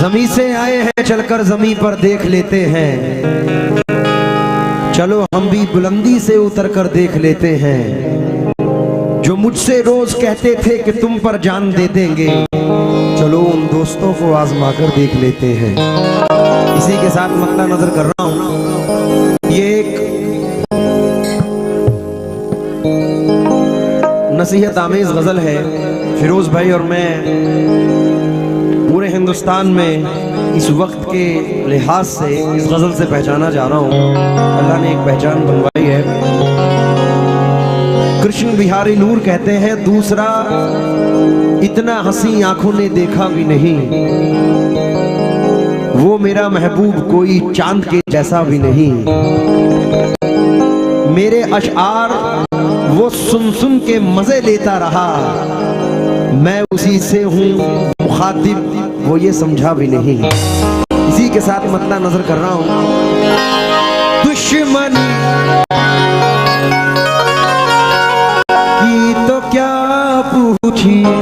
जमी से आए हैं चलकर जमी पर देख लेते हैं, चलो हम भी बुलंदी से उतर कर देख लेते हैं। जो मुझसे रोज कहते थे कि तुम पर जान दे देंगे, चलो उन दोस्तोto को आजमा कर देख लेते हैं। इसी के साथ मद्दा नजर कर रहा हूं, ये एक नसीहत आमेज गजल है। फिरोज भाई और मैं पूरे हिंदुस्तान में इस वक्त के लिहाज से इस गजल से पहचाना जा रहा हूँ। अल्लाह ने एक पहचान बनवाई है। कृष्ण बिहारी नूर कहते हैं, दूसरा इतना हंसी आंखों ने देखा भी नहीं, वो मेरा महबूब कोई चांद के जैसा भी नहीं। मेरे अशआर वो सुन सुन के मजे लेता रहा, मैं उसी से हूँ मुखातिब, वो ये समझा भी नहीं। इसी के साथ मद्दा नजर कर रहा हूँ, दुश्मनी की तो क्या पूछिए,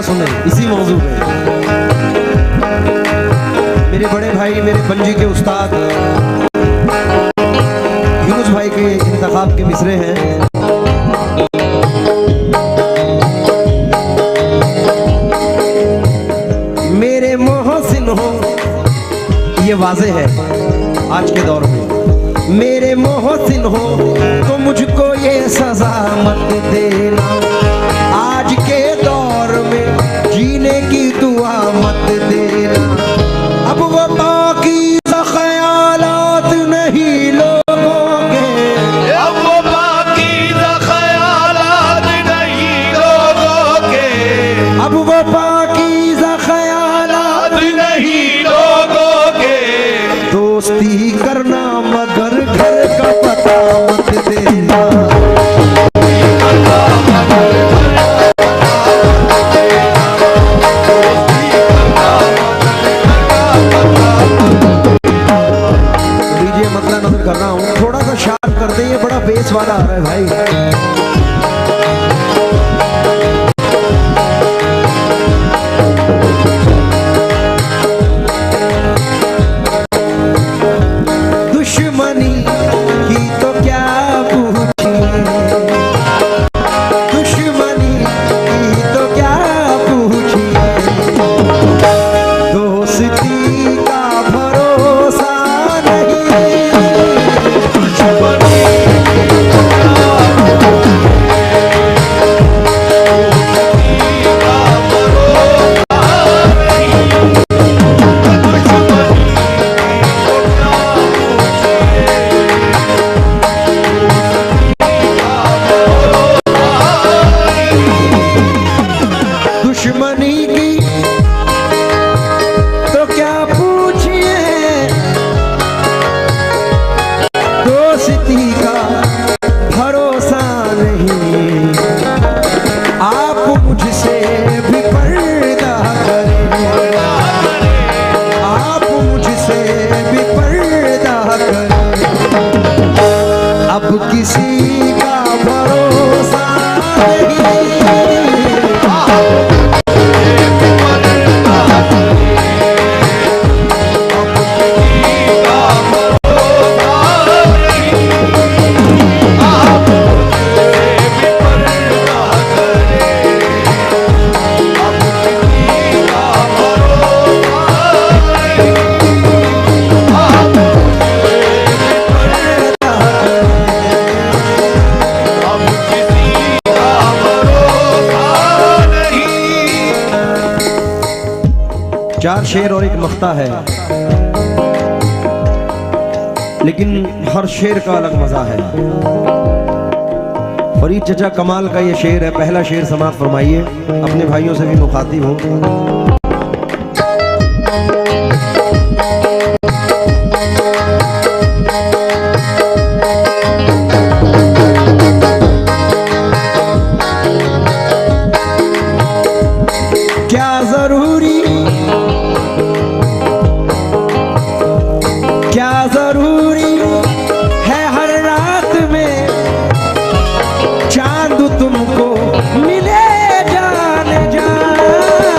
सुने इसी मौजू पे। मेरे बड़े भाई, मेरे पंजी के उस्ताद यूनुस भाई के इंतखाब के मिसरे हैं। मेरे मोहसिन हो, ये वाज़े है आज के दौर में, मेरे मोहसिन हो तो मुझको ये सजा मत देना, आज के दौर में जीने की दुआ मत देना। अब वो पाकीज़ा ख्यालात नहीं लोगों के, अब वो पाकीज़ा ख्यालात नहीं लोगों के, अब वो पाकीज़ा ख्यालात नहीं लोगों के। दोस्ती करना मगर घर का पता मत देना, कर रहा हूँ। थोड़ा सा शार्प कर दे, ये बड़ा बेस वाला आ रहा है भाई। दुश्मनी की तो क्या पूछिए, दोस्ती का भरोसा नहीं, आप मुझसे भी पर्दा करें, आप मुझसे भी पर्दा करें, अब किसी का भरोसा नहीं। चार शेर और एक मख्ता है, लेकिन हर शेर का अलग मजा है। फरीद चचा कमाल का ये शेर है। पहला शेर समाप्त फरमाइए, अपने भाइयों से भी मुखातिब हूं। क्या जरूरी है हर रात में चांद तुमको मिले जाने जा, जरूरी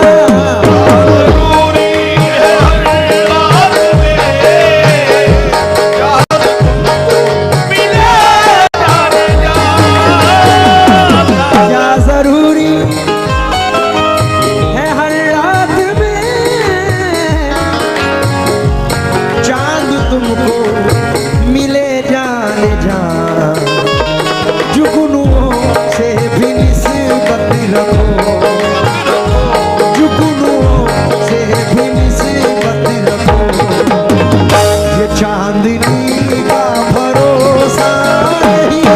है हर रात में चांद तुमको मिले जाने जा, क्या जरूरी है हर रात में चांद तुमको मिले जाने जा, जुगनुओं से भी निस्बत रखो, जुगनुओं से भी निस्बत रखो, ये चांदनी का भरोसा नहीं।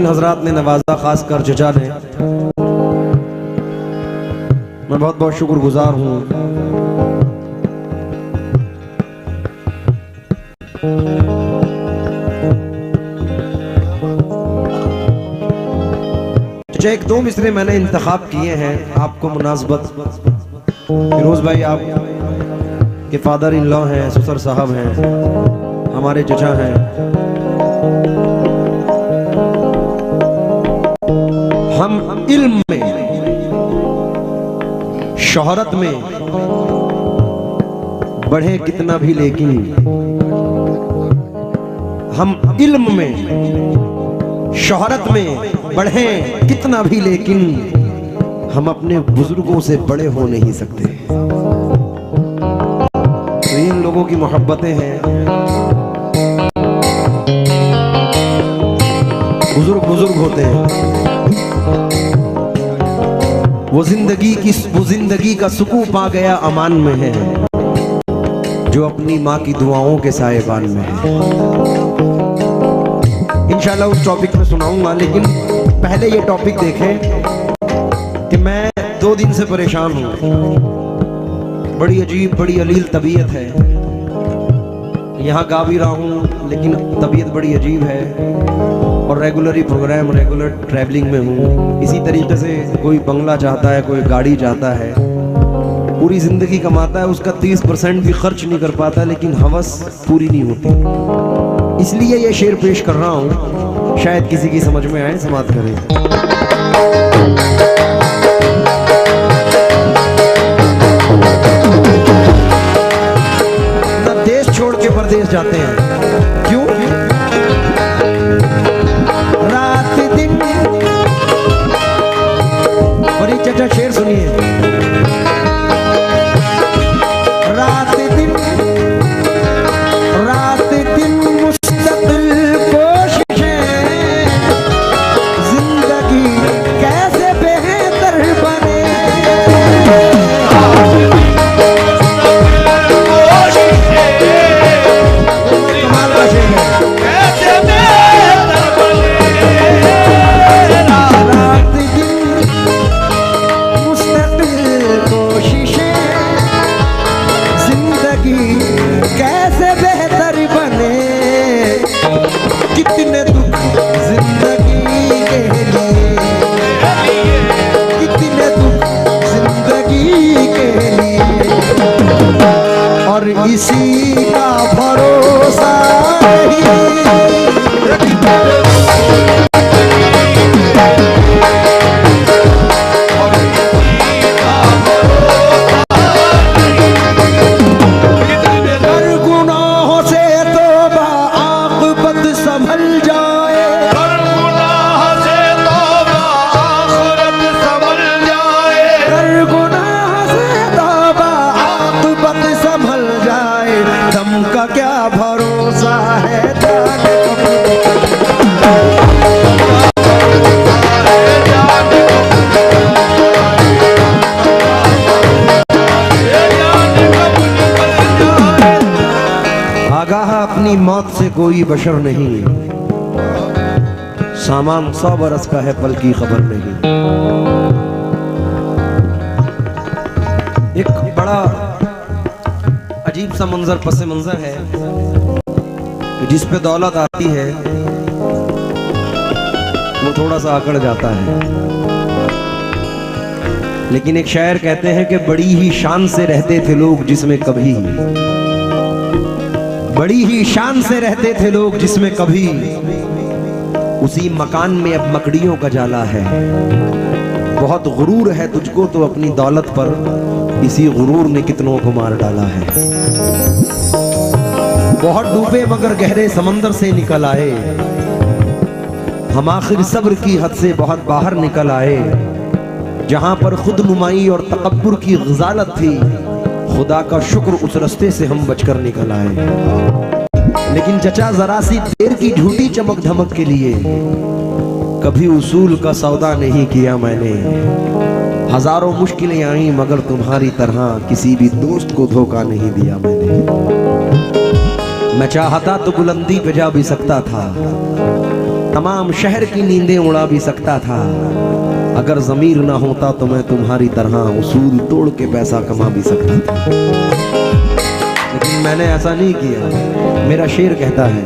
हजरात ने नवाजा, खासकर चचा ने, मैं बहुत बहुत शुक्रगुजार हूं। चचा एक दो मिसरे मैंने इंतखाब किए हैं आपको मुनासबत। फिरोज भाई आप के फादर इन लॉ हैं, ससुर साहब हैं, हमारे चचा हैं। हम इल्म में, शोहरत में बढ़े कितना भी, लेकिन हम इल्म में, शोहरत में बढ़े कितना भी, लेकिन हम अपने बुजुर्गों से बड़े हो नहीं सकते। तो इन लोगों की मोहब्बतें हैं, बुजुर्ग बुजुर्ग होते हैं। वो जिंदगी का सुकून पा गया अमान में है, जो अपनी माँ की दुआओं के साएबान में है। इंशाल्लाह उस टॉपिक में सुनाऊंगा, लेकिन पहले ये टॉपिक देखें कि मैं 2 दिन से परेशान हूँ। बड़ी अजीब, बड़ी अलील तबीयत है। यहाँ गा भी रहा हूँ, लेकिन तबीयत बड़ी अजीब है और रेगुलर प्रोग्राम, रेगुलर ट्रैवलिंग में हूँ। इसी तरीके से कोई बंगला चाहता है, कोई गाड़ी चाहता है, पूरी ज़िंदगी कमाता है, उसका 30% भी खर्च नहीं कर पाता, लेकिन हवस पूरी नहीं होती। इसलिए ये शेर पेश कर रहा हूँ, शायद किसी की समझ में आए, समाप्त करें। ना देश छोड़ के परदेश जाते हैं, क्यों? रात दिन कोई बशर नहीं, सामान 100 बरस का है पल की खबर नहीं। एक बड़ा अजीब सा मंजर पस मंजर है जिस पे दौलत आती है वो थोड़ा सा अकड़ जाता है। लेकिन एक शायर कहते हैं कि बड़ी ही शान से रहते थे लोग जिसमें कभी, बड़ी ही शान से रहते थे लोग जिसमें कभी, उसी मकान में अब मकड़ियों का जाला है। बहुत गुरूर है तुझको तो अपनी दौलत पर, इसी गुरूर ने कितनों को मार डाला है। बहुत डूबे मगर गहरे समंदर से निकल आए, हम आखिर सब्र की हद से बहुत बाहर निकल आए। जहां पर खुद नुमाई और तकब्बुर की ग़ज़ालत थी, खुदा का शुक्र उस रास्ते से हम बचकर निकल आए। लेकिन चचा जरा सी देर की झूठी चमक धमक के लिए कभी उसूल का सौदा नहीं किया मैंने। हजारों मुश्किलें आई मगर तुम्हारी तरह किसी भी दोस्त को धोखा नहीं दिया मैंने। मैं चाहता तो बुलंदी पे जा भी सकता था, तमाम शहर की नींदें उड़ा भी सकता था। अगर ज़मीर ना होता तो मैं तुम्हारी तरह उसूल तोड़ के पैसा कमा भी सकता था। लेकिन मैंने ऐसा नहीं किया। मेरा शेर कहता है,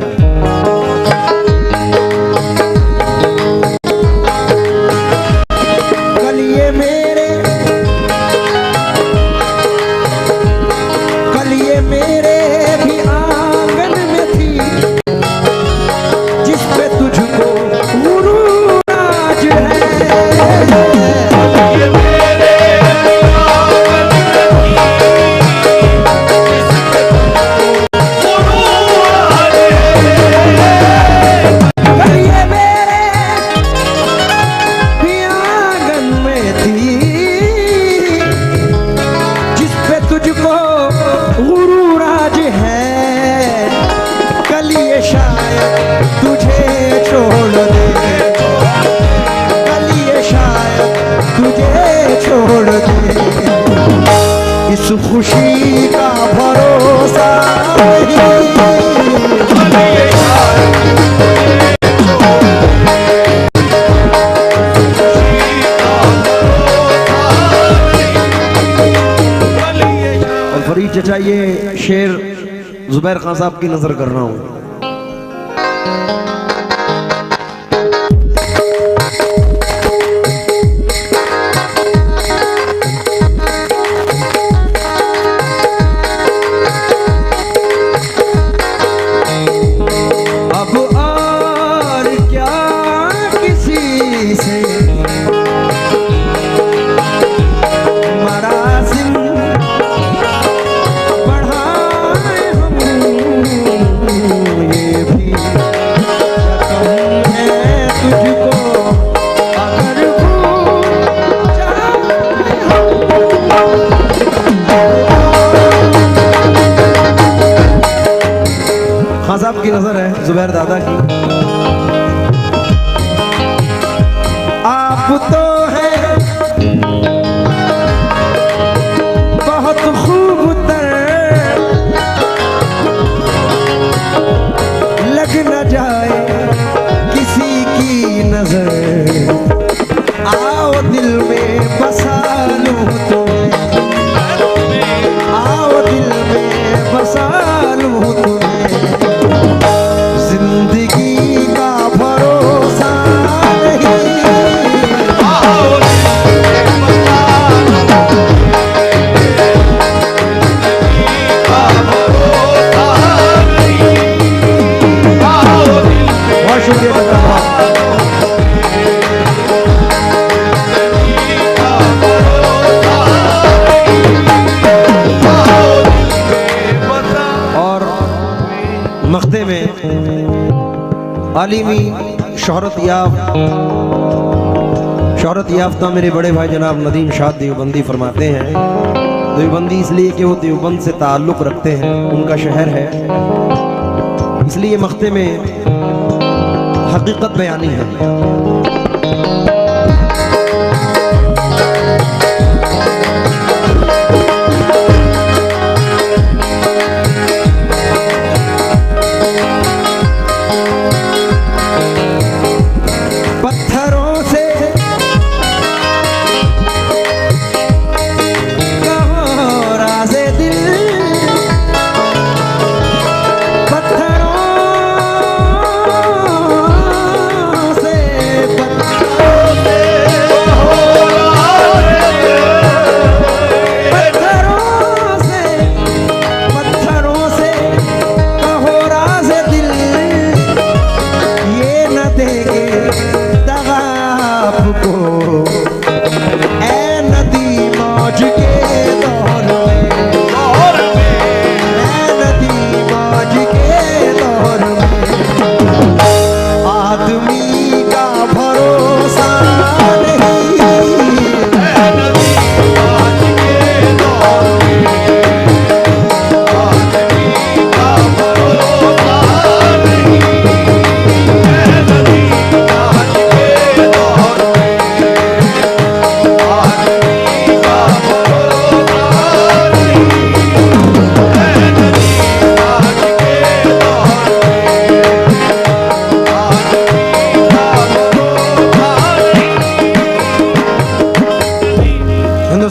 इस खुशी का भरोसा और फरीद चचा, ये शेर जुबैर खान साहब की नजर कर रहा हूं। की नजर है जुबैर दादा की। आप तो हैं बहुत खूबतर, लग न जाए किसी की नजर, आओ दिल में बसा लूं तुम्हें, आओ दिल में बसा लूं तुम्हें। जिंदगी का भरोसा नहीं, आओ बहुत शुक्रिया मख्ते में आलिमी शोहरत याफ्ता मेरे बड़े भाई जनाब नदीम शाह देवबंदी फरमाते हैं। देवबंदी इसलिए कि वो देवबंद से ताल्लुक़ रखते हैं, उनका शहर है, इसलिए मख्ते में हकीकत बयानी है।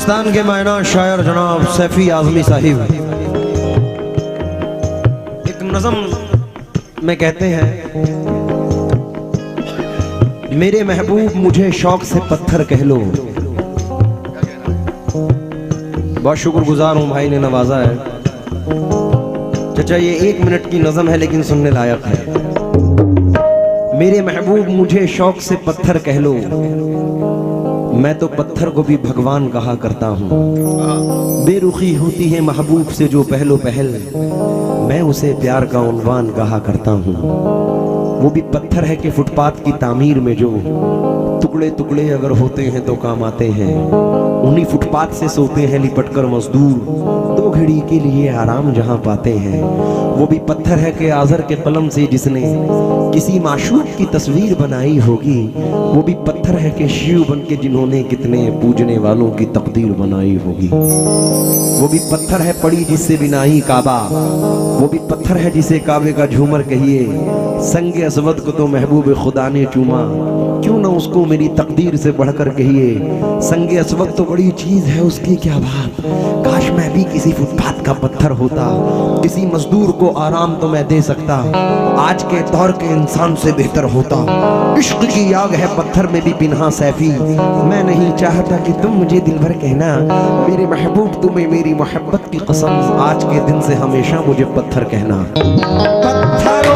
हिंदुस्तान के मायना शायर जनाब सैफी आजमी साहिब एक नज़म में कहते हैं, मेरे महबूब मुझे शौक से पत्थर कह लो। बहुत शुक्रगुजार हूं, भाई ने नवाजा है। चाचा ये 1 मिनट की नज़म है लेकिन सुनने लायक है। मेरे महबूब मुझे शौक से पत्थर कह लो, मैं तो पत्थर को भी भगवान कहा करता हूँ। बेरुखी होती है महबूब से जो पहलो पहल, मैं उसे प्यार का उन्वान कहा करता हूँ। वो भी पत्थर है कि फुटपाथ की तामीर में जो टुकड़े टुकड़े अगर होते हैं तो काम आते हैं। उन्हीं फुटपाथ से सोते हैं लिपटकर मजदूर, 2 घड़ी के लिए आराम जहां पाते हैं। वो भी पत्थर है कि आज़र के कलम से जिसने किसी माशूक की तस्वीर बनाई होगी। वो भी पत्थर है कि शिव बन के जिन्होंने कितने पूजने वालों की तकदीर बनाई होगी। वो भी पत्थर है पड़ी जिससे बिनाई काबा, वो भी पत्थर है जिसे काबे का झूमर कहिए। संगे असवद को तो महबूब खुदा ने चूमा, क्यों ना उसको मेरी तकदीर से बढ़कर कहिए। संगे असवद तो बड़ी चीज है, उसकी क्या बात। काश मैं भी किसी फुटपाथ का पत्थर होता, किसी मजदूर को आराम तो मैं दे सकता, आज के दौर के इंसान से बेहतर होता। इश्क की आग है पत्थर में भी पिन्हा सैफी, मैं नहीं चाहता कि तुम मुझे दिल भर कहना। मेरे महबूब तुम्हें मेरी मोहब्बत की कसम, आज के दिन से हमेशा मुझे पत्थर कहना। पत्थर